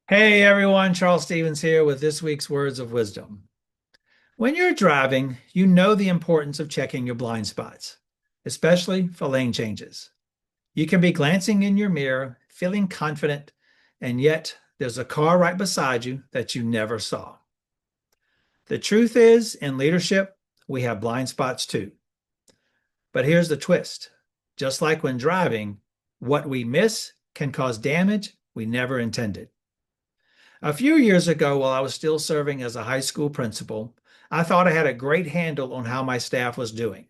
Hey everyone, Charles Stevens here with this week's Words of Wisdom. When you're driving, you know the importance of checking your blind spots, especially for lane changes. You can be glancing in your mirror, feeling confident, and yet there's a car right beside you that you never saw. The truth is, in leadership, we have blind spots too. But here's the twist. Just like when driving, what we miss can cause damage we never intended. A few years ago, while I was still serving as a high school principal, I thought I had a great handle on how my staff was doing.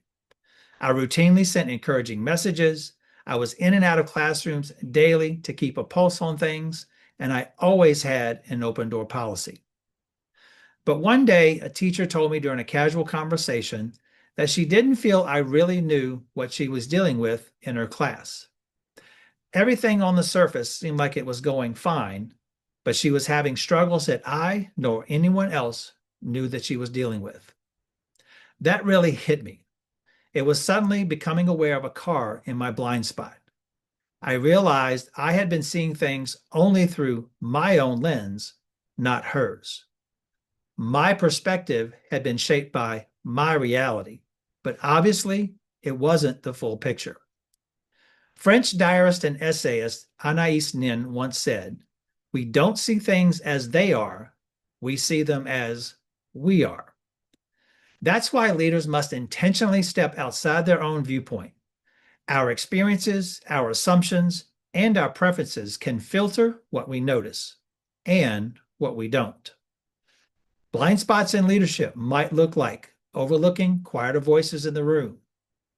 I routinely sent encouraging messages. I was in and out of classrooms daily to keep a pulse on things, and I always had an open door policy. But one day, a teacher told me during a casual conversation that she didn't feel I really knew what she was dealing with in her class. Everything on the surface seemed like it was going fine, but she was having struggles that I nor anyone else knew that she was dealing with. That really hit me. It was suddenly becoming aware of a car in my blind spot. I realized I had been seeing things only through my own lens, not hers. My perspective had been shaped by my reality, but obviously it wasn't the full picture. French diarist and essayist Anais Nin once said, "We don't see things as they are, we see them as we are." That's why leaders must intentionally step outside their own viewpoint. Our experiences, our assumptions, and our preferences can filter what we notice and what we don't. Blind spots in leadership might look like overlooking quieter voices in the room,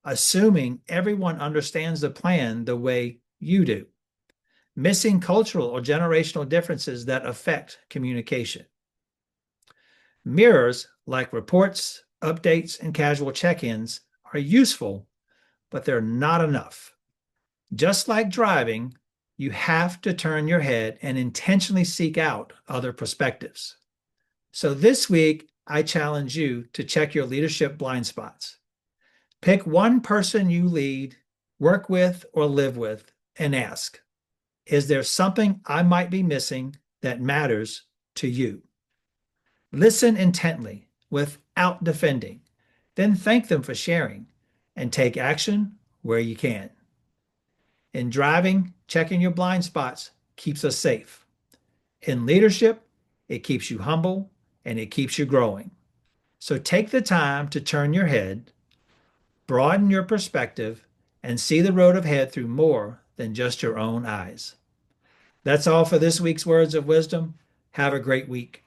assuming everyone understands the plan the way you do, missing cultural or generational differences that affect communication. Mirrors, like reports, updates, and casual check ins, are useful, but they're not enough. Just like driving, you have to turn your head and intentionally seek out other perspectives. So this week, I challenge you to check your leadership blind spots. Pick one person you lead, work with, or live with, and ask, is there something I might be missing that matters to you? Listen intently without defending, then thank them for sharing and take action where you can. In driving, checking your blind spots keeps us safe. In leadership, it keeps you humble and it keeps you growing. So take the time to turn your head, broaden your perspective, and see the road ahead through more than just your own eyes. That's all for this week's Words of Wisdom. Have a great week.